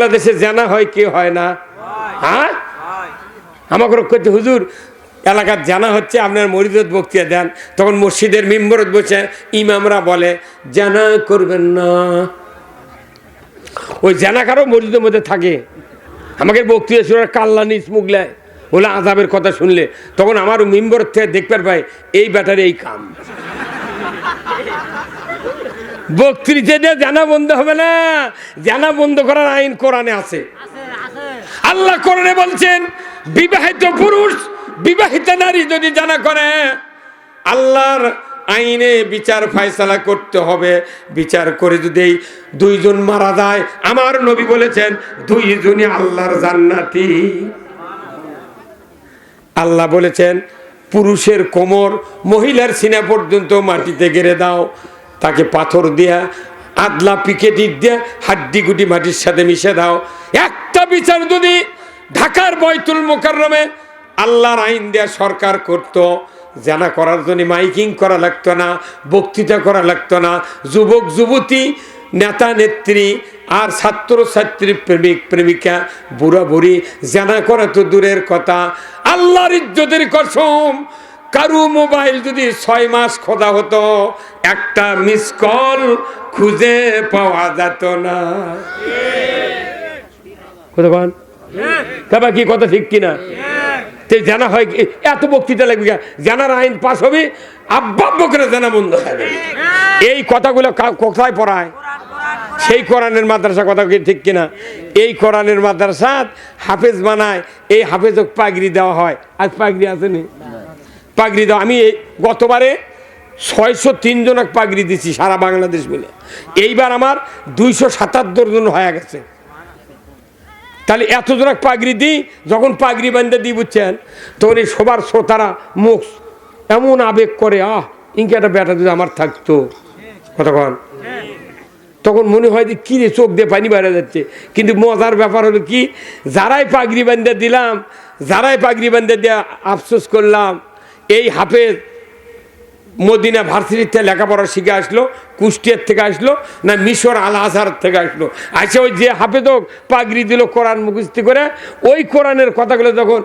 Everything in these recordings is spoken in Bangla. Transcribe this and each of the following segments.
বাংলাদেশে জানা হয় কি হয় না? হ্যাঁ, আমাকে করতে হুজুর এলাকার জানা হচ্ছে, আপনার মরিদত বক্তৃতা দেন, তখন মসজিদের মিম্বরত বসে ইমামরা বলে জানা করবেন না। ওই জানাকারও মসজিদের মধ্যে থাকে, আমাকে বক্তৃতা শুনে কাল্লানি মুগলায় বলে আযাবের কথা শুনলে, তখন আমার মিম্বর থেকে দেখতে পাই এই ব্যাটারে এই কাম। বক্তৃতা দিয়ে জানা বন্ধ হবে না, জানা বন্ধ করার আইন কোরআনে আছে। আল্লাহ কোরআনে বলছেন বিবাহিত পুরুষ বিবাহিত নারী যদি জানা করে, আল্লাহর আইনে বিচার ফায়সালা করতে হবে। বিচার করে যদি দুইজন মারা যায়, আমার নবী বলেছেন দুইজনই আল্লাহর জান্নাতি। আল্লাহ বলেছেন পুরুষের কোমর মহিলার সিনা পর্যন্ত মাটিতে গেড়ে দাও, তাকে পাথর দিয়া আদলা পিকেটি দিয়ে হাড্ডি গুটি মাটির সাথে মিশে দাও। একটা বিচার যদি ঢাকার বাইতুল মুকাররমে আল্লাহর আইন দেয়া সরকার করত, জানা করার জন্য মাইকিং করা লাগতো না, বক্তৃতা করা লাগতো না, যুবক যুবতী নেতা নেত্রী আর ছাত্র ছাত্রী প্রেমিক প্রেমিকা বুড়া বুড়ি জানা করা তো দূরের কথা, আল্লাহর ইজ্জতের কসম কারু মোবাইল যদি 6 মাস খোদা হতো, একটা মিস কল খুঁজে পাওয়া যেত না। কথা কি কথা ঠিক কিনা? জানা হয় এত বক্তৃতা লাগবে, জানার আইন পাস হবে, আব্বা করে জানা বন্ধ হবে। এই কথাগুলো কোথায় পড়ায়? সেই কোরআনের মাদ্রাসা, কথা কি ঠিক কিনা? এই কোরআনের মাদ্রাসা হাফেজ বানায়, এই হাফেজক পাগড়ি দেওয়া হয়। আজ পাগড়ি আসেনি, পাগড়ি দেওয়া। আমি গতবারে 603 জনক পাগড়ি দিচ্ছি সারা বাংলাদেশ মিলে, এইবার আমার 277 জন হয়ে গেছে। তাহলে এত জনক পাগড়ি দিই, যখন পাগড়ি বান্ধে দিই বুঝছেন, তখন এই সবার শ্রোতারা মুখ এমন আবেগ করে, ইনকে একটা ব্যাটা যদি আমার থাকতো, কতক্ষণ তখন মনে হয় যে কি রে, চোখ দিয়ে পানি বেড়ে যাচ্ছে। কিন্তু মজার ব্যাপার হলো কি, যারাই পাগড়ি বান্ধে দিলাম, যারাই পাগড়ি বান্ধে দিয়ে আফসোস করলাম, এই হাফেজ মদিনা ভার্সিটিতে লেখাপড়া শিখে আসলো, কুষ্টিয়ার থেকে আসলো না মিশর আল আজহার থেকে আসলো, আসে ওই যে হাফেজক পাগড়ি দিল কোরআন মুখস্থি করে, ওই কোরআনের কথাগুলো যখন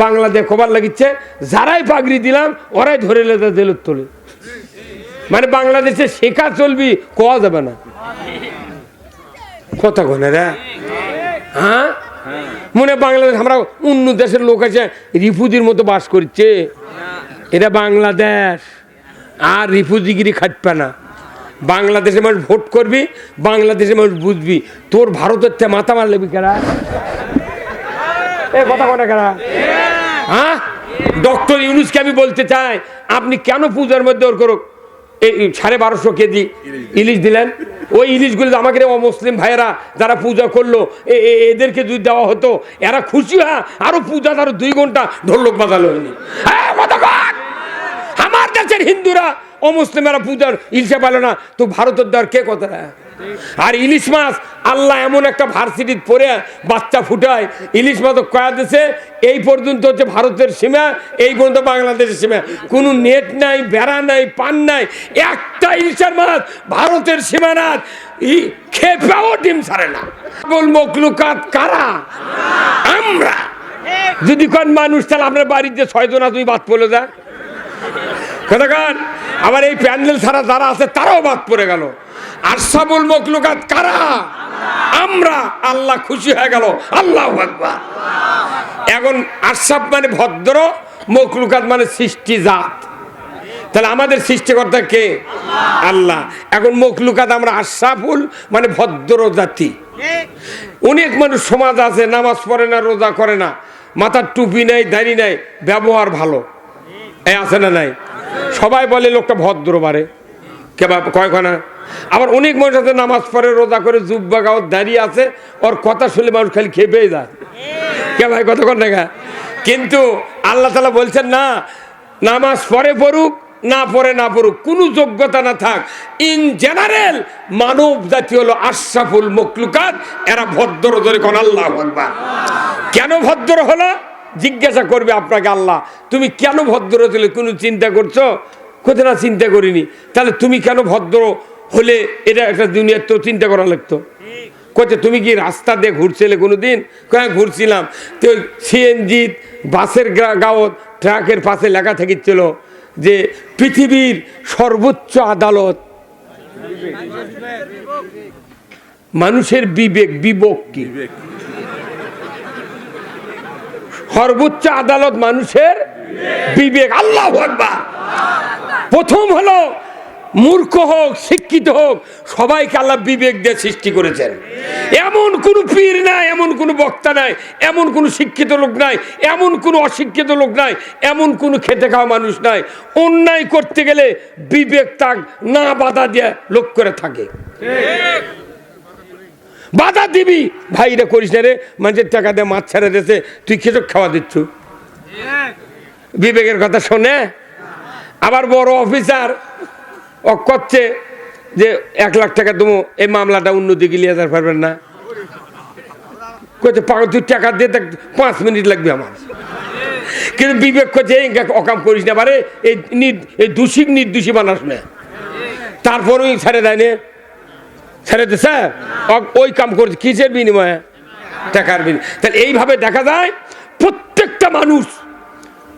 বাংলাদেশ খবর লাগিচ্ছে, যারাই পাগড়ি দিলাম ওরাই ধরে লেতে জেলত তোলে। মানে বাংলাদেশে শেখা চলবি কোয়া যাবে না, কথা কোনে রে? হ্যাঁ, মনে বাংলাদেশ আমরা অন্য দেশের লোক আছে রিফুজির মতো বাস করছে, এটা বাংলাদেশ আর রিফুজিগিরি খাটবে না। বাংলাদেশে মানুষ ভোট করবি, বাংলাদেশে মানুষ বুঝবি। তোর ভারতের তে মাথা মার লেবি কেরা, এ কথা কোনে কেরা? হ্যাঁ, ডক্টর ইউনূসকে আমি বলতে চাই, আপনি কেন পূজার মধ্যে ওর করুক এই 1250 কেজি ইলিশ দিলেন? ওই ইলিশগুলো আমাকে অমুসলিম ভাইয়েরা যারা পূজা করলো এদেরকে যদি দেওয়া হতো, এরা খুশি হয়, আরো পূজা আরো 2 ঘন্টা ঢোলক বাজালো হয়নি। আমার দেশের হিন্দুরা অমুসলিমেরা পূজার ইলিশে পেল না, তো ভারতের দেওয়ার কে কথা? আর ইলিশ মাছ আল্লাহ এমন একটা ভার্সিটি পরে বাচ্চা ফুটায়, ইলিশ মাছ কয়া দেশে এই পর্যন্ত হচ্ছে ভারতের সীমা, এই পর্যন্ত বাংলাদেশের সীমা, কোনো নেট নাই, বেড়া নাই, পান নাই, একটা ইলিশের মাছ ভারতের সীমানাথ খেপেও ডিম ছাড়ে না। বল মখলুকাত কারা? আমরা। যদি কোন মানুষ, তাহলে আপনার বাড়িতে 6 জন তুমি বাদ পড়লো যা কথাকার, আবার এই প্যান্ডেল ছাড়া যারা আছে তারাও বাদ পড়ে গেল। আশরাফুল মখলুকাত কারা? আমরা। আল্লাহ খুশি হয়ে গেল, আল্লাহু আকবার। এখন আশরাফ মানে ভদ্র, মখলুকাত মানে সৃষ্টি জাত, তাহলে আমাদের সৃষ্টিকর্তা কে? আল্লাহ। এখন মখলুকাত আমরা আশরাফুল মানে ভদ্র জাতি। অনেক মানুষ সমাজ আছে নামাজ পড়ে না, রোজা করে না, মাথার টুপি নাই, দাড়ি নাই, ব্যবহার ভালো, এই আছে না নাই? সবাই বলে লোকটা ভদ্র বারে কে কয়খানা। আবার অনেক মানুষ আছে নামাজ পড়ে, রোজা করে, জুব্বা গাওয়ার দাঁড়িয়ে আছে, ওর কথা শুনলে মানুষ খালি খেপেই যায় কে ভাই, কতক্ষণ দেখা। কিন্তু আল্লাহ তাআলা বলছেন না, নামাজ পড়ে পড়ুক, না পড়ে না পড়ুক, কোনো যোগ্যতা না থাক, ইন জেনারেল মানব জাতি হলো আশরাফুল মখলুকাত, এরা ভদ্র। ধরে কোন আল্লাহু আকবার। কেন ভদ্র হলো জিজ্ঞাসা করবে আপনাকে আল্লাহ, তুমি কেন ভদ্র ছিলে? কোনো চিন্তা করছো? কোথাও না, চিন্তা করিনি। তাহলে তুমি কেন ভদ্র হলে? এটা একটা দুনিয়ার তো চিন্তা করা লাগতো। কচ্ছে তুমি কি রাস্তা দিয়ে ঘুরছিলে কোনোদিন? কয়ে ঘুরছিলাম। তো সিএনজি বাসের গাঁত ট্রাকের পাশে লেখা থাকিছিল যে পৃথিবীর সর্বোচ্চ আদালত মানুষের বিবেক। বিবেক কি? সর্বোচ্চ আদালত মানুষের বিবেক। আল্লাহু আকবার। প্রথম হলো মূর্খ হোক শিক্ষিত হোক সবাইকে আল্লাহ বিবেক দিয়ে সৃষ্টি করেছেন। এমন কোন পীর নাই, এমন কোন বক্তা নাই, এমন কোন শিক্ষিত লোক নাই, এমন কোন অশিক্ষিত লোক নাই, এমন কোন খেটে খাওয়া মানুষ নাই অন্যায় করতে গেলে বিবেক তাক না বাধা দিয়ে লোক করে থাকে। বাধা দিবি, ভাই এটা করিস না রে, মানুষের টাকা দিয়ে মাছ ছেড়ে দিয়েছে, তুই খেচক খাওয়া দিচ্ছ। বিবেকের কথা শোনে। আবার বড় অফিসার ও করছে যে 1 লাখ টাকা দেবো, এই মামলাটা অন্যদিকে নিয়ে যেতে পারবেন না। করছে পাগল, তুই টাকা দিয়ে দেখ 5 মিনিট লাগবে আমার। কিন্তু বিবেক করছে এই অকাম করিস না, পারে এই দোষী নির্দোষী বানাস না। তারপরেই ছেড়ে দেয় না, ছেড়ে দে স্যার ওই কাম করছে কিসের বিনিময়ে? টাকার বিনিময়ে। তাহলে এইভাবে দেখা যায় প্রত্যেকটা মানুষ।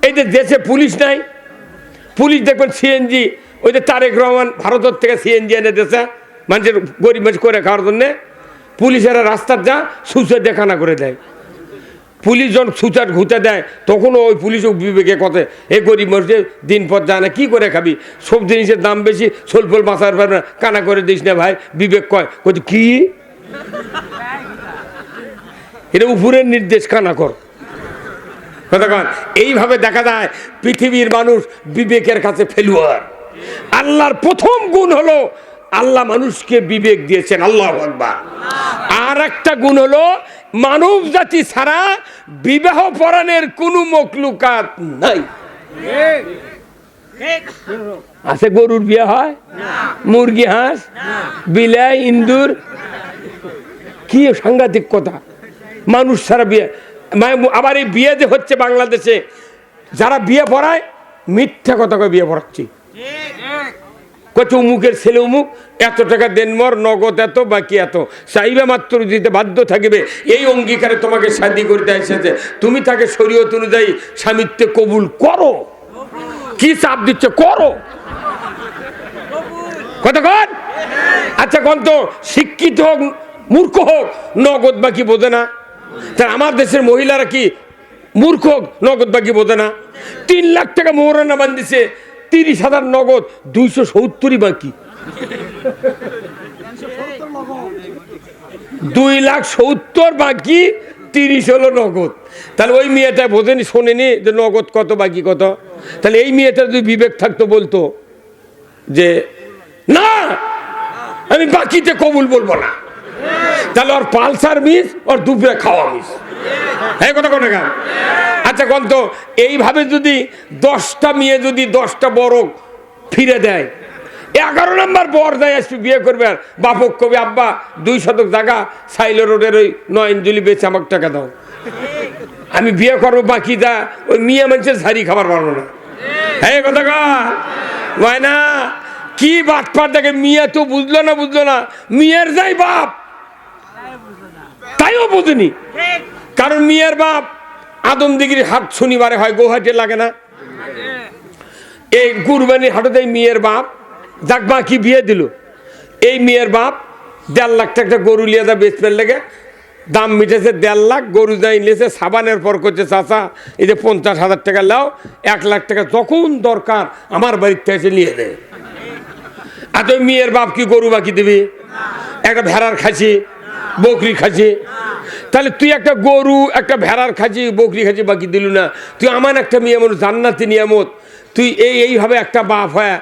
এই যে দেশে পুলিশ নাই, পুলিশ দেখবেন সিএনজি, ওই যে তারেক রহমান ভারতের থেকে সিএনজি এনে দিয়েছে মানুষের গরিব মানুষ করে খাওয়ার জন্যে। পুলিশেরা রাস্তার যা সুচে দেখানা করে দেয়। পুলিশ যখন সুচার ঘুতে দেয় তখনও ওই পুলিশ বিবেকে কথা, এই গরিব মানুষের দিন পর যায় না, কী করে খাবি? সব জিনিসের দাম বেশি, সোলফোল বাঁচার পারবে না, কানা করে দিস না ভাই। বিবেক কয় কি এটা উপরের নির্দেশ, কানা কর। এইভাবে দেখা যায় পৃথিবীর মানুষ বিবেকের কাছে ফেলুয়ার। আল্লাহর প্রথম গুণ হলো আল্লাহ মানুষকে বিবেক দিয়েছেন। আল্লাহু আকবার। আর একটা গুণ হলো মানব জাতি ছাড়া বিবাহ পরাণের কোনো মখলুকাত নাই। আছে গরুর বিয়ে হয়, মুরগি, হাঁস, বিলাই, ইন্দুর, কি সাংঘাতিক কথা। মানুষ ছাড়া বিয়ে। আবার এই বিয়ে যে হচ্ছে বাংলাদেশে, যারা বিয়ে পড়ায় মিথ্যা কথা কয়ে বিয়ে পড়াচ্ছি। কত উমুকের ছেলে উমুক, এত টাকা দেন মর, নগদ এত, বাকি এত, চাইবে মাত্র দিতে বাধ্য থাকবে। এই অঙ্গীকারে তোমাকে শাদী করতে এসেছে, তুমি তাকে শরীয়ত অনুযায়ী স্বামিত্বে কবুল করো। কি চাপ দিচ্ছে? করো। কতক্ষণ? আচ্ছা কোন তো শিক্ষিত হোক মূর্খ হোক নগদ বাকি বোঝে না? তা আমার দেশের মহিলারা কি মূর্খ হোক নগদ বাকি বোঝে না? 3 লাখ টাকা মোহরানা বান্ধিছে, 30,000 নগদ, 270 বাকি। 2,70,000 বাকি, 30 হলো নগদ। তাহলে ওই মেয়েটা বোঝেনি, শোনেনি যে নগদ কত বাকি কত। তাহলে এই মেয়েটা যদি বিবেক থাকতো বলতো যে না আমি বাকিতে কবুল বলবো না, তাহলে ওর পালসার মিস, ওর দুপুরে খাওয়া মিস। হ্যাঁ কথা কোন? আচ্ছা কোন তো এইভাবে যদি 10টা মেয়ে যদি 10টা বড় ফিরে দেয়, 11 নম্বর বর দেয় আসবে বিয়ে করবে, আর বাপক কবি আব্বা 2 শতক জায়গা সাইলো রোডের ওই নয়নজুলি বেচে আমাকে টাকা দাও, আমি বিয়ে করবো, বাকি যা ওই মেয়ে মানুষের ঝাড়ি খাবার পারবো না। হ্যাঁ কথা কয় না? কি বাটপার দেখে, মিয়া তো বুঝলো না, মিয়ার যাই বাপ তাইও বুঝিনি। কারণ মিয়ার বাপ আদমদিগির হাট শনিবারে হয়, গৌহাটি লাগে না? এই কুরবানির হাটে মেয়ের বাপ যাক বাকি বিয়ে দিল, এই মেয়ের বাপ 1.5 লাখ টাকা গরু লিয়ে যা বেচপের লেগে, দাম মিটেছে 1.5 লাখ, গরু যাই নিয়েছে, সাবানের পর করছে চাচা এই যে 50,000 টাকা লাও, 1 লাখ টাকা যখন দরকার আমার বাড়িতে এসে নিয়ে দেয়। আর তুই মেয়ের বাপ কি গরু বাকি দিবি? একটা ভেড়ার খাসি, বকরি খাসি। তাহলে তুই একটা গরু, একটা ভেড়ার খাসি, বকরি খাসি বাকি দিলু না, তুই আমার একটা মেয়ে মানুষ জান্নাতি নিয়ামত, তুই এইভাবে একটা বাপ হয়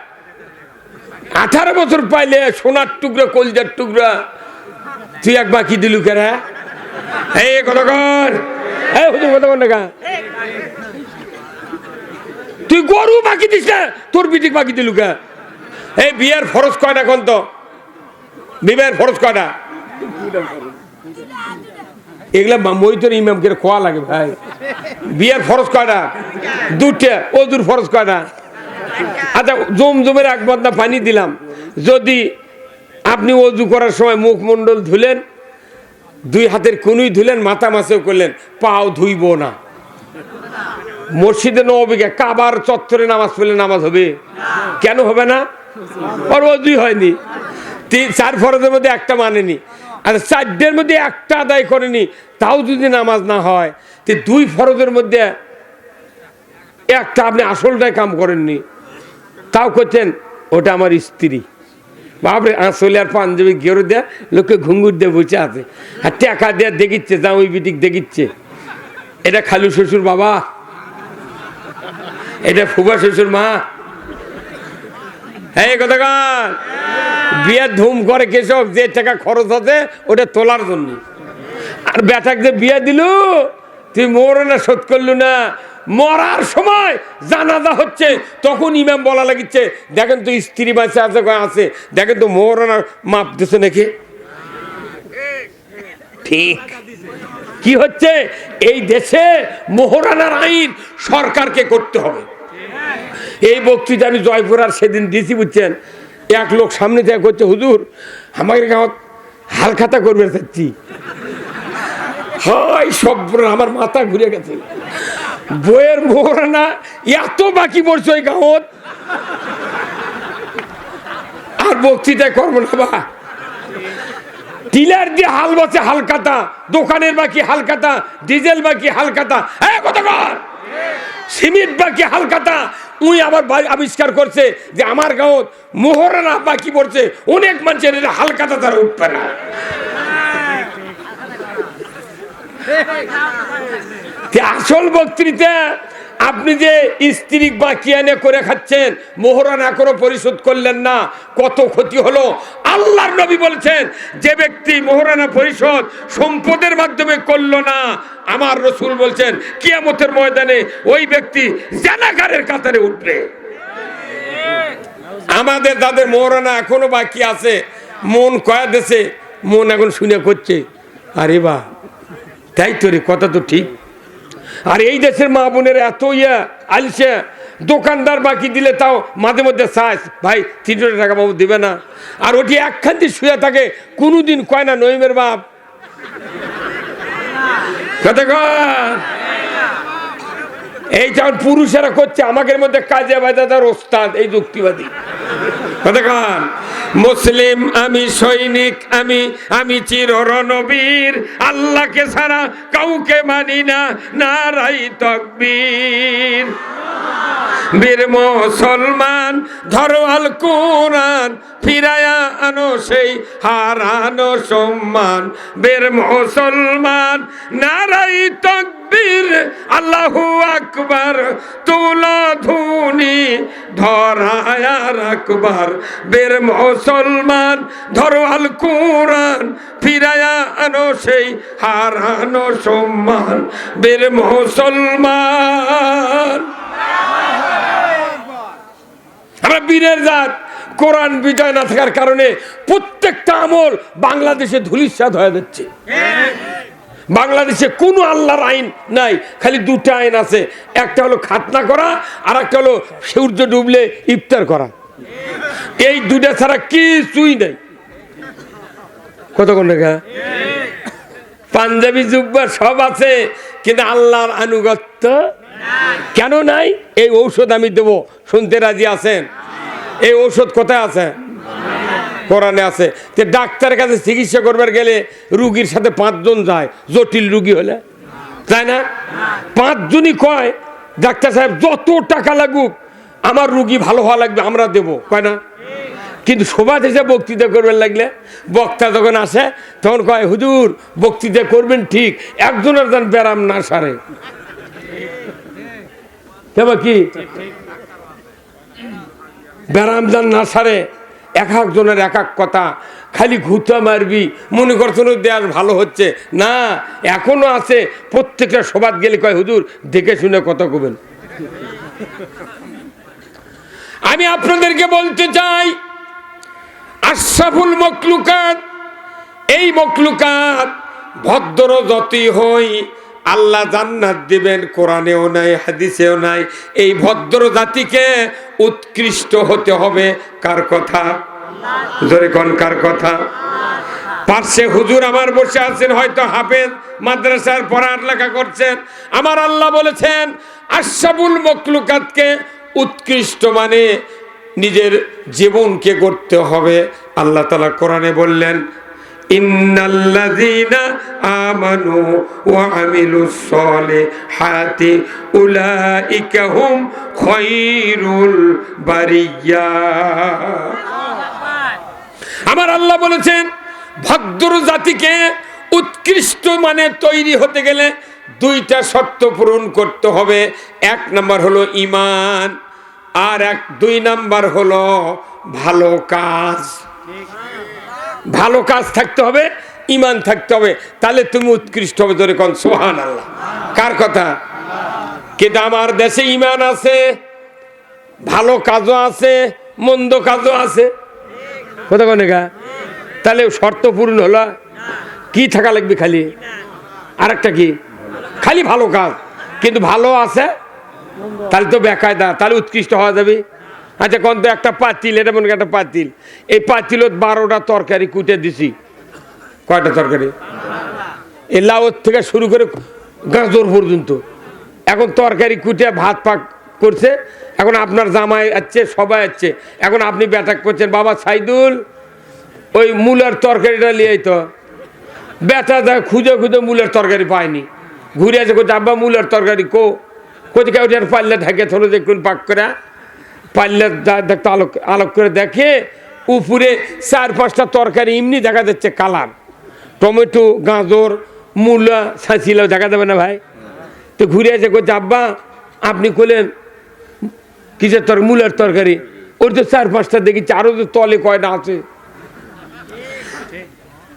18 বছর পাইলে সোনার টুকরা কলজার টুকরা তুই এক বাকি দিলু কেরা? এই কথা কর, এই হুজুর কথা কর না, তুই গরু বাকি দিস না, তোর বিটিক বাকি দিলু কে? এই বিয়ের ফরজ কয়টা? কোন তো বিয়ের ফরজ কয়টা? এগুলা মইতর ইমামকে খোয়া লাগে ভাই। বিয়ের ফরজ কয়টা? 2টা। ওজুর ফরজ কয়টা? আচ্ছা জমজমের 1 বদনা পানি দিলাম, যদি আপনি অজু করার সময় মুখমণ্ডল ধুলেন, দুই হাতের কুনুই ধুলেন, মাথা মাছেও করলেন, পাও ধুইব না। মসজিদে নববীকে কাবার চত্বরে নামাজ পড়লে নামাজ হবে? কেন হবে না? ওর অজুই হয়নি। 4 ফরজের মধ্যে একটা মানেনি, আর 4টের মধ্যে একটা আদায় করেনি, তাও যদি নামাজ না হয়, 2 ফরজের মধ্যে একটা আপনি আসলটাই কাম করেননি, তাও করছেন ওটা আমার স্ত্রী। বাপরে, আসলে আর পাঞ্জাবি গেরো দেয়া লোকে ঘুঙ্গুর দিয়ে বসে আছে, আর টাকা দেয়া দেখিচ্ছে, জামাই বিটিক দেখিচ্ছে। এটা খালু শ্বশুর বাবা, এটা ফুফা শ্বশুর মা। হ্যাঁ, কথাকার বিয়ের ধুম করে কেসব, যে টাকা খরচ আছে ওটা তোলার জন্য। আর বেটাক যে বিয়ে দিল, তুই মরে না, শোধ করলু না, মরার সময় জানাজা হচ্ছে, তখন ইমাম বলা লাগিচ্ছে, দেখেন তো স্ত্রী বাঁচে আছে, আছে দেখেন তো মরার মাপ দিচ্ছে নাকি। ঠিক কি হচ্ছে এই দেশে? মোহরানার আইন সরকারকে করতে হবে। এই বক্তৃতা আমি জয়পুরার সেদিন দিছি, বুঝছেন। এক লোক সামনে থেকে করছে, হুজুর আমাকে গাঁত হালখাতা করবে চাচ্ছি। হয় সব, আমার মাথা ঘুরে গেছে। বইয়ের মোহরানা এত বাকি পড়ছে ওই গাঁত, আর বক্তৃতা করবো না। বা টিলার দিয়ে হাল বসে হালখাতা, দোকানের বাকি হালখাতা, ডিজেল বাকি হালখাতা, কতক্ষণ সিমেন্ট বাকি হালখাতা। উই আবার আবিষ্কার করছে যে আমার গাঁত মোহরানা বাকি পড়ছে, অনেক মানুষের হালখাতা তারা উঠবে না। আসল বক্তৃতা, আপনি যে স্ত্রী বাকি এনে করে খাচ্ছেন, মোহরানা এখনো পরিশোধ করলেন না, কত ক্ষতি হলো। আল্লাহর নবী বলছেন, যে ব্যক্তি মোহরানা পরিশোধ সম্পদের মাধ্যমে করলো না, আমার রসুল বলছেন কিয়ামতের ময়দানে ওই ব্যক্তি জানাগারের কাতারে উঠবে। আমাদের যাদের মোহরানা এখনো বাকি আছে, মন কয়া দেশে, মন এখন শুনে করছে, আরে বা তাই তো রে, কথা তো ঠিক। আর এই দেশের মা বোনের এত আলসে, দোকানদার বাকি দিলে তাও মাঝে মধ্যে চায়, ভাই 300 টাকা বাবু দিবে না, আর ওটি একখান দিয়ে শুয়ে থাকে, কোনোদিন কয় না নইমের বাপ। এই যেমন পুরুষেরা করছে, আমাদের মধ্যে কাজে বাজাদার ওস্তাদ, এই যুক্তিবাদী। কতক্ষণ মুসলিম আমি, সৈনিক আমি, আমি চির রণবীর, আল্লাহকে ছাড়া কাউকে মানি না, নারাই তাকবীর। বীর মুসলমান ধরো আল কুরআন, ফিরায়া আনো সেই হারানো সম্মান। বীর মুসলমান নারাই তাকবীর, আল্লাহু আকবার, তুলো ধুনি ধরায়া রাখবার। বীর মুসলমান ধরো আল কুরআন, ফিরায়া আনো সেই হারানো সম্মান। বীর মুসলমান, আমরা বীরের জাত। কোরআন বিজয় না থাকার কারণে প্রত্যেকটা আমল বাংলাদেশে ধূলিসাৎ হয়ে যাচ্ছে। বাংলাদেশে কোনো আল্লাহর আইন নাই, খালি 2টা আইন আছে, একটা হলো খাতনা করা, আর একটা হলো সূর্য ডুবলে ইফতার করা। এই 2টা ছাড়া কিছুই নাই। কতক্ষণ দেখা পাঞ্জাবি জুব্বা সব আছে, কিন্তু আল্লাহর আনুগত্য কেন নাই? এই ঔষধ আমি দেবো, শুনতে রাজি আছেন? এই ঔষধ কোথায় আছে? কোরআনে আছে। যে ডাক্তারের কাছে চিকিৎসা করবার গেলে রুগীর সাথে 5 জন যায়, জটিল রুগী হলে, তাই না? 5 জনই কয়, ডাক্তার সাহেব যত টাকা লাগুক আমার রুগী ভালো হওয়া লাগবে, আমরা দেবো, কয় না? কিন্তু সভা দেশে বক্তৃতা করবেন লাগলে, বক্তা যখন আসে তখন কয়, হুজুর বক্তৃতা করবেন ঠিক, একজনের যেন ব্যারাম না সারে। কেবা কি ব্যারাম যেন না সারে, এক একজনের এক এক কথা, খালি ঘুতা মারবি, মনে করছেন দেশ ভালো হচ্ছে না, এখনো আছে। প্রত্যেকটা সভাত গেলে কয়, হুজুর দেখে শুনে কথা কবেন। আমি আপনাদেরকে বলতে চাই, আশরাফুল মখলুকাত, এই মখলুকাত ভদ্র যতই হই আল্লাহ জান্নাত দিবেন, কোরআনেও নাই হাদিসেও নাই। এই ভদ্র জাতিকে উৎকৃষ্ট হতে হবে। কার কথা? জোরে কোন কার কথা? পাশে হুজুর আমার বসে আছেন, হয়তো হাফেজ, মাদ্রাসার পড়ালেখা করছেন। আমার আল্লাহ বলেছেন আশরাফুল মখলুকাতকে উৎকৃষ্ট মানে নিজের জীবনকে করতে হবে। আল্লাহ তাআলা কোরআনে বললেন ইন্নাল্লাযীনা আমানু ওয়া আমিলুস সলিহাতি উলাইকা হুম খায়রুল বারিয়া। আমার আল্লাহ বলেছেন ভদ্র জাতিকে উৎকৃষ্ট মানে তৈরি হতে গেলে দুইটা শর্ত পূরণ করতে হবে। এক নাম্বার হলো ঈমান, আর দুই নাম্বার হলো ভালো কাজ। ভালো কাজ থাকতে হবে, ঈমান থাকতে হবে, তাহলে তুমি উৎকৃষ্ট হবে। ধরে কোন সুবহানাল্লাহ। কার কথা? কিন্তু আমার দেশে ঈমান আছে, ভালো কাজও আছে, মন্দ কাজও আছে। কথা কোন গা? তাহলে শর্ত পূরণ হলো কি থাকা লাগবে? খালি আরেকটা কি? খালি ভালো কাজ, কিন্তু ভালো আছে, তাহলে তো বেকায়দা, তাহলে উৎকৃষ্ট হওয়া যাবে। আচ্ছা কোন তো একটা পাতিল, এটা মনে একটা পাতিল, এই পাতিলত 12টা তরকারি কুটে দিছি। কয়টা তরকারি? এই লাউর থেকে শুরু করে গাজর পর্যন্ত। এখন তরকারি কুটে ভাত পাক করছে। এখন আপনার জামাই আছে, সবাই আছে। এখন আপনি ব্যাটাক করছেন, বাবা সাইদুল ওই মূলার তরকারিটা লিয়ে তো। বেটা দেয় খুঁজে খুঁজে মূলের তরকারি পায়নি, ঘুরে আছে, কোথায় আব্বা মূলের তরকারি কোথায় ওটার পাল্লা ঢাকে থলো দেখুন পাক করে, পাল্লা দেখতে আলোক আলোক করে দেখে উপরে 4-5টা তরকারি এমনি দেখা যাচ্ছে কালার। টমেটো, গাজর, মূলা, ছাঁচিলাও দেখা যাবে না ভাই? তো ঘুরে আছে, কোথায় আব্বা আপনি করলেন কিসের তরকারি? মূলের তরকারি। ওর তো 4-5টা দেখেছি, আরও তো তলে কয়টা আছে।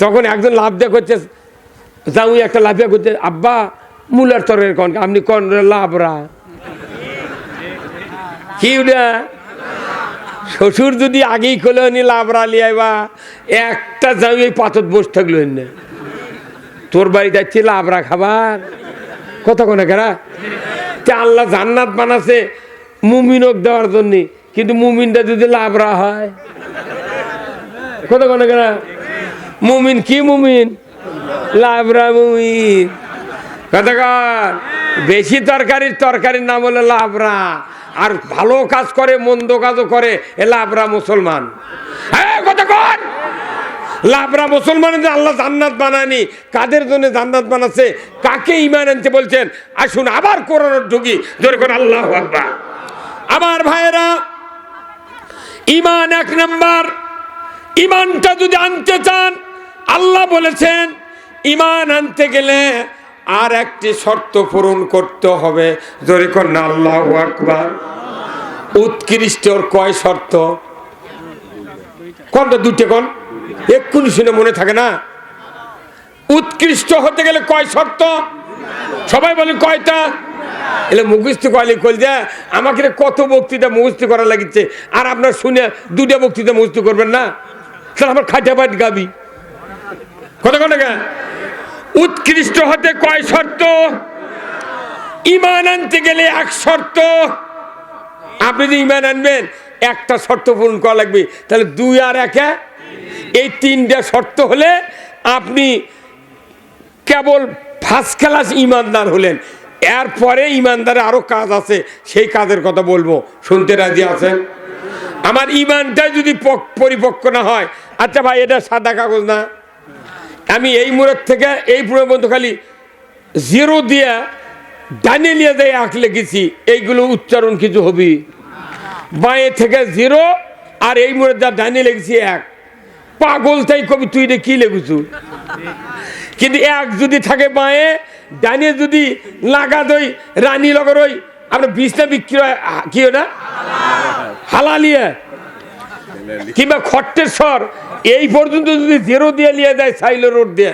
তখন একজন লাভ দেয়া করছে, যাও একটা লাফিয়া করছে, আব্বা মূলার তরকারি কন? আপনি কন লাভরা। কি ওটা? শ্বশুর যদি আগেই খোলে নি লাভরা লিয়াইবা, একটা যাও এই পাথর বসে থাকলো না, তোর বাড়ি যাচ্ছি লাভরা খাবার। কথা কোনে কেরা? আল্লাহ জান্নাত বানাছে মুমিনক দেওয়ার জন্য, কিন্তু মুমিনটা যদি লাভরা হয়, কথা কোনে কেরা? মুমিন কি মুমিন? লাভরা মুমিন। কতক্ষণ বেশি তরকারির নাম হলো লাভরা, আর ভালো কাজ করে মন্দ কাজও করে এ লাভরা মুসলমান। কতক্ষণ লাভরা মুসলমান। আল্লাহ জান্নাত বানায়নি, কাদের জন্য জান্নাত বানাচ্ছে? কাকে ঈমান আনতে বলছেন? আসুন আবার কোরআন ঢুকি, জোরে করে আল্লাহু আকবার। আমার ভাইয়েরা, ঈমান 1 নাম্বার। ঈমানটা যদি আনতে চান, আল্লাহ বলেছেন ঈমান আনতে গেলে আর একটি শর্ত পূরণ করতে হবে। জোরে কর না আল্লাহু আকবার। উৎকৃষ্টর কয় শর্ত? কোনটা? 2টে কোন? এক্ষুনি শুনে মনে থাকে না। উৎকৃষ্ট হতে গেলে কয় শর্ত? সবাই বলেন কয়টা? এলে মুখস্থ কয়লি কল যা আমাকে কত বক্তৃতা মুখস্থ করা লাগিচ্ছে, আর আপনার শুনে 2টা বক্তৃতা মুখস্থ করবেন না, তাহলে আমার খাটাবাট গাবি। কত টাকা? উৎকৃষ্ট হতে কয় শর্ত? ঈমান আনতে গেলে 1 শর্ত। আপনি যে ঈমান আনবেন একটা শর্ত পূরণ করা লাগবে, তাহলে 2 আর 1 এই 3টা শর্ত হলে আপনি কেবল ফার্স্ট ক্লাস ঈমানদার হলেন। এরপরে ঈমানদারে আরো কাজ আছে, সেই কাজের কথা বলবো, শুনতে রাজি আছেন? আমার ঈমানটাই যদি পরিপক্ক না হয়, আচ্ছা ভাই এটা সাদা কাগজ না, আমি এই মুহূর্ত থেকে এই পর্যন্ত খালি 0 দিয়ে ডানে নিয়ে যায় 1 লিখেছি, এইগুলো উচ্চারণ কিছু হবে? বাঁয়ে থেকে 0 আর এই মুহূর্তে যা ডানে লিখেছি 1, পাগল তাই কবি তুই রে কি লেগেছু? কিন্তু 1 যদি থাকে বাঁয়ে, ডানে যদি লাগা দই রানী লগর ওই আপনার বিছনা বিক্রি হয় কি না হালালিয়া কিংবা খট্টের স্বর, এই পর্যন্ত যদি 0 দিয়ে নিয়ে যায় সাইলো রোড দিয়ে,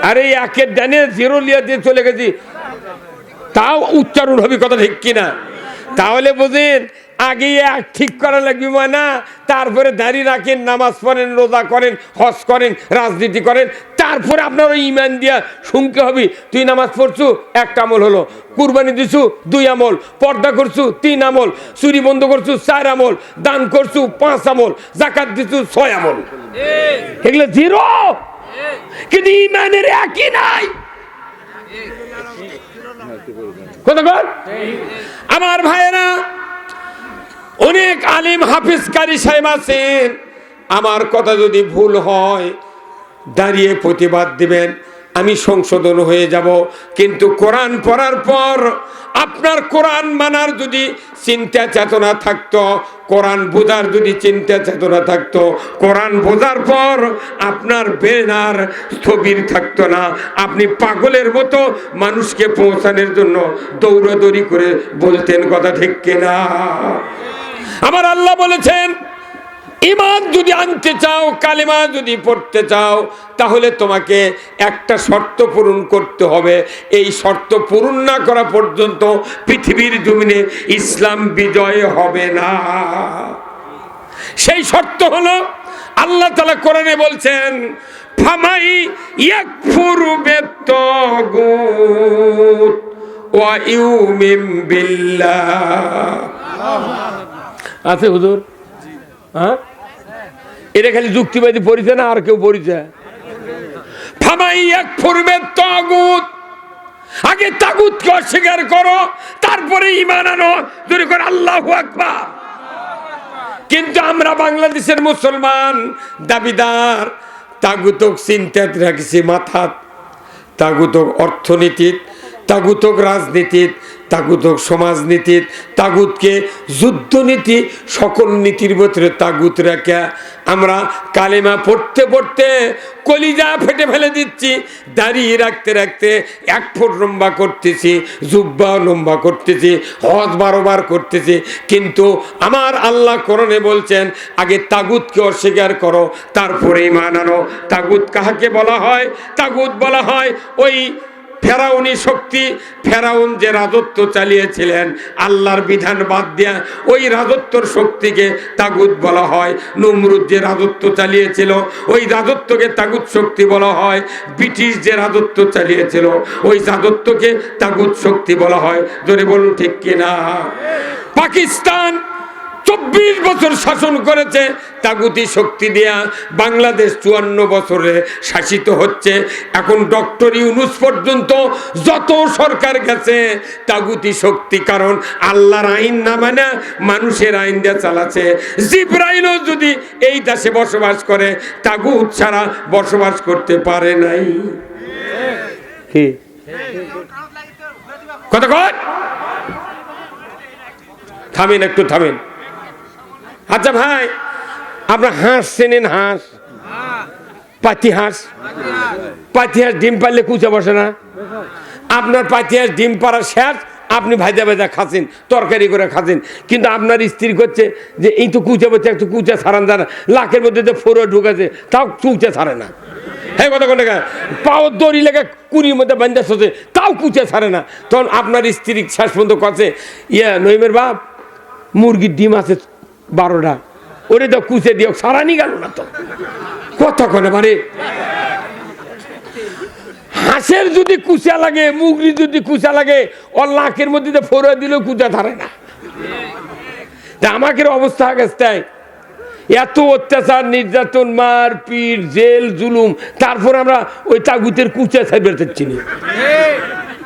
আর এই 1-এর ডানে 0 লিয়ে দিয়ে চলে গেছি, তাও উচ্চারণ হবে। কথা ঠিক কিনা? তাহলে বুঝেন আগে এক ঠিক করা লাগবে না, তারপরে দাঁড়িয়ে রাখেন, নামাজ পড়েন, রোজা করেন, হজ করেন, রাজনীতি করেন, তারপরে আপনার ওই ইমান দিয়া শুনতে হবে তুই নামাজ পড়ছু 1 আমল হলো, কুরবানি দিছু 2 আমল, পর্দা করছু 3 আমল, চুরি বন্ধ করছু 4 আমল, দান করছু 5 আমল, যাকাত দিছু 6 আমল। এগুলো 0, কিন্তু ইমানের একই নাই। কতক্ষণ আমার ভাইয়েরা, অনেক আলিম হাফিজ কারি সাহেব আছেন, আমার কথা যদি ভুল হয় দাঁড়িয়ে প্রতিবাদ দিবেন, আমি সংশোধন হয়ে যাব। কিন্তু কোরআন পড়ার পর আপনার কোরআন মানার যদি চিন্তা চেতনা থাকতো, কোরআন বোঝার যদি চিন্তা চেতনা থাকতো, কোরআন বোঝার পর আপনার বেনার স্থবির থাকতো না, আপনি পাগলের মতো মানুষকে পৌঁছানোর জন্য দৌড়াদৌড়ি করে বলতেন। কথা ঠিক কিনা? আমার আল্লাহ বলেছেন, ঈমান যদি আনতে চাও, কালেমা যদি পড়তে চাও, তাহলে তোমাকে একটা শর্ত পূরণ করতে হবে। এই শর্ত পূরণ না করা পর্যন্ত পৃথিবীর জমিনে ইসলাম বিজয় হবে না। সেই শর্ত হলো, আল্লাহ তাআলা কোরআনে বলছেন, ফামাই ইয়াকফুরু বিত্তাগুত ওয়া ইউমিন বিল্লাহ। আছে হুজুর? হ্যাঁ, এটা খালি যুক্তিবাদী পড়িছে না আর কেউ পড়িছে? ফামাই ইয়াকফুরু বিত্তাগুত, আগে তাগুতকে অস্বীকার করো, তারপরে ঈমান আনো। যদি করে আল্লাহু আকবার। কিন্তু আমরা বাংলাদেশের মুসলমান দাবিদার তাগুতক চিন্তাত রাখছি মাথাত, তাগুতক অর্থনীতিত, তাগুতক রাজনীতিত, তাগুতক সমাজনীতিত, তাগুতকে যুদ্ধনীতি, সকল নীতির ভিতরে তাগুত রেখে আমরা কালেমা পড়তে পড়তে কলিজা ফেটে ফেলে দিচ্ছি। দাঁড়িয়ে রাখতে রাখতে 1 ফুট লম্বা করতেছি, জুব্বা লম্বা করতেছি, হজ 12 বার করতেছি। কিন্তু আমার আল্লাহ কোরআনে বলছেন, আগে তাগুতকে অস্বীকার করো, তারপরে ঈমান আনো। তাগুত কাহাকে বলা হয়? তাগুত বলা হয় ওই ফেরাউনি শক্তি। ফেরাউন যে রাজত্ব চালিয়েছিলেন আল্লাহর বিধান বাদ দিয়া, ওই রাজত্বর শক্তিকে তাগুত বলা হয়। নমরুদ যে রাজত্ব চালিয়েছিল ওই রাজত্বকে তাগুত শক্তি বলা হয়। ব্রিটিশ যে রাজত্ব চালিয়েছিল ওই রাজত্বকে তাগুত শক্তি বলা হয়। জোরে বলুন ঠিক কিনা? পাকিস্তান 24 বছর শাসন করেছে তাগুতি শক্তি দেয়া। বাংলাদেশ 54 বছরে শাসিত হচ্ছে। এখন ডক্টর ইউনূস পর্যন্ত যত সরকার গেছে তাগুতি শক্তি, কারণ আল্লাহর আইন না মানে মানুষের আইন দিয়ে চালাচ্ছে। জিবরাইলও যদি এই দেশে বসবাস করে তাগুত ছাড়া বসবাস করতে পারে নাই। কি কথা কয়? থামেন, একটু থামেন। আচ্ছা ভাই, আপনার হাঁস চেনেন? হাঁস, পাতি হাঁস। পাতি হাঁস ডিম পারলে কুচা বসে না? আপনার পাতি হাঁস ডিম পাড়া শেষ, আপনি ভাজা ভাজা খাচ্ছেন, তরকারি করে খাচ্ছেন, কিন্তু আপনার স্ত্রী করছে যে এই তো কুচা বলছে, একটু কুচা ছাড়ান জানা, লাখের মধ্যে যে ফোড়া ঢুকেছে তাও কুচা ছাড়ে না। হ্যাঁ কথা কোন পাও দড়ি লেগে কুড়ির মধ্যে বান্ধা সোচে তাও কুচা ছাড়ে না। তখন আপনার স্ত্রী শেষ পর্যন্ত করছে, নইমের বাপ, মুরগির ডিম আছে 12টা, ওরে তো কুচে দিও, সারানি গেল না তো। কথা কনে মানে হাঁসের যদি কুচা লাগে, মুরগি যদি কুচা লাগে, ওর লাখের মধ্যে ফোড়া দিলেও কুচা ধরে না। আমাকে অবস্থা গেছে তাই, এত অত্যাচার, নির্যাতন, মার পিট, জেল, জুলুম, তারপর আমরা ওই তাগুতের কুচা ছাড়বে চিনি।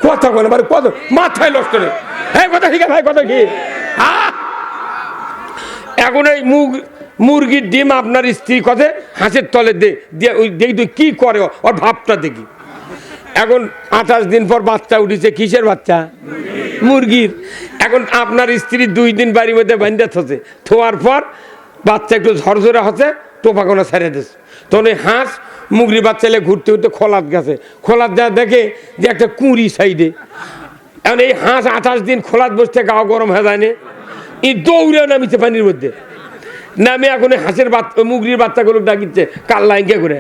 কথা কনে মানে কত মাথায় নষ্ট নেই। হ্যাঁ কথা ঠিক আছে ভাই, কথা কি? এখন এই মুরগির ডিম আপনার স্ত্রী কথা হাঁসের তলে দিয়ে ওই দেখি কি করে, ওর ভাবটা দেখি। এখন 28 দিন পর বাচ্চা উঠেছে। কিসের বাচ্চা? মুরগির। এখন আপনার স্ত্রী 2 দিন বাড়ির মধ্যে বান্ধা থছে, থোয়ার পর বাচ্চা একটু ঝরঝরা হচ্ছে, টোপাকোনা ছেড়ে দিচ্ছে। তখন ওই হাঁস মুরগির বাচ্চা এলে ঘুরতে ঘুরতে খোলাত গেছে, খোলাত যা দেখে যে একটা কুঁড়ি সাইডে। এখন এই হাঁস 28 দিন খোলাত বসতে গা গরম হয়ে যায়নি, এই দৌড়ে নামিছে পানির মধ্যে। নামে এখন হাঁসের বাচ্চা, মুরগির বাচ্চাগুলো ডাকিচ্ছে কাল্লা ইঙ্গে করে,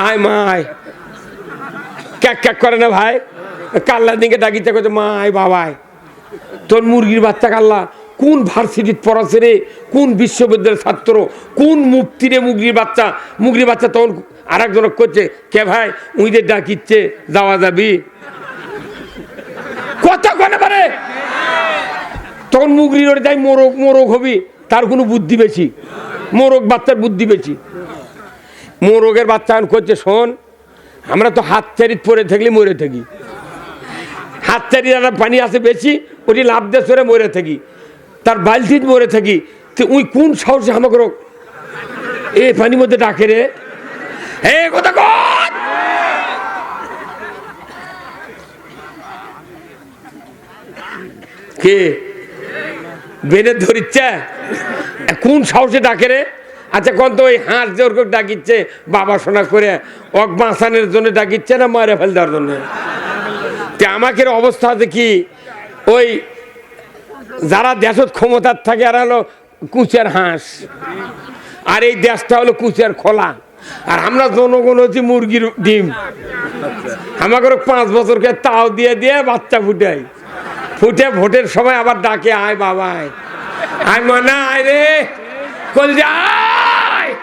আয় মায়, ক্যাক ক্যাক করে না ভাই, কাল্লার দিকে ডাকিচ্ছে করছে মায় বাবাই। তোর মুরগির বাচ্চা কাল্লা কোন ভার্সিটির পড়াছে রে, কোন বিশ্ববিদ্যালয়ের ছাত্র, কোন মুক্তিরে মুগরির বাচ্চা তখন আর একজন করছে, কে ভাই উইদের ডাকিচ্ছে যাওয়া যাবি কতক্ষণে পারে, তখন মুগরির ওরে যাই মোরগ হবি, তার কোনো বুদ্ধি বেশি, মোরগ বাচ্চার বুদ্ধি বেশি। মোরগের বাচ্চা করছে, শোন আমরা তো হাত চারি পরে থাকলে মরে থাকি, হাত চারি পানি আছে বেশি, ওটি লাভ দিয়ে সরে মরে থাকি, তার বালতির মরে থাকি, তো ওই কোন সাহসে আমাকে এ পানির মধ্যে ডাকে রে, হে কথা কন কে বেনে ধরিচ্ছে, কোন সাহসে ডাকে রে। আচ্ছা কোন তো ওই হাঁস যে ওর ডাকিচ্ছে বাবা শোনা করে ওক বাঁচানোর জন্য ডাকিচ্ছে না মারে ফেল দেওয়ার জন্য? আমাকে অবস্থা আছে কি, ওই যারা দেশত ক্ষমতার থাকে আর হলো কুচের হাঁস, আর এই দেশটা হলো কুচের খোলা, আর আমরা জনগণ হচ্ছি মুরগির ডিম। আমাকে 5 বছরকে তাও দিয়ে দিয়ে বাচ্চা ফুটে ভোটের সময় আবার ডাকে, আয় বাবা আয় মনে আয় রে কলজা আয়।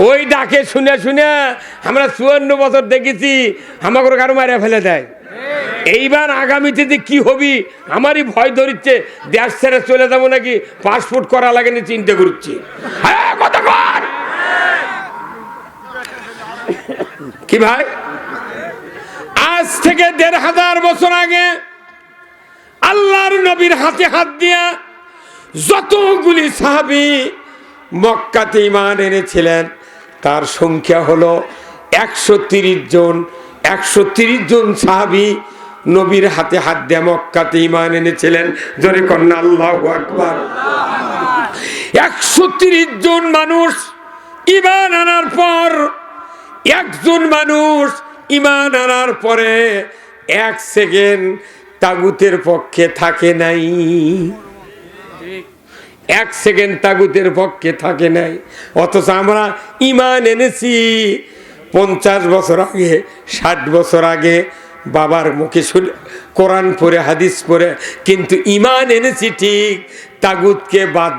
ওই ডাকে শুনে শুনে আমরা 54 বছর দেখেছি আমাকে কারো মারা ফেলে দেয়। এইবার আগামীতে যে কি হবি আমারই ভয় ধরিচ্ছে, দেশ ছেড়ে চলে যাবো নাকি পাসপোর্ট করা লাগে না চিন্তা করছি। কি ভাই, আজ থেকে 1500 বছর আগে আল্লাহর নবীর হাতে হাত দিয়া যতগুলি সাহাবী মক্কাতে ঈমান এনেছিলেন তার সংখ্যা হলো 130 জন। 130 জন সাহাবী নবীর হাতে হাত দিয়ে মক্কাতে ঈমান এনেছিলেন। জোরে কন্যা আল্লাহু আকবার। 130 জন মানুষ ঈমান আনার পর, একজন মানুষ ঈমান আনার পরে 1 সেকেন্ড তাগুতের পক্ষে থাকে নাই, 1 সেকেন্ড তাগুতের পক্ষে থাকে নাই। অথচ আমরা ঈমান এনেছি 50 বছর আগে, 60 বছর আগে, বাবার মুখে শুনে কোরআন পড়ে হাদিস পড়ে, কিন্তু ঈমান এনেছি ঠিক তাগুতকে বাদ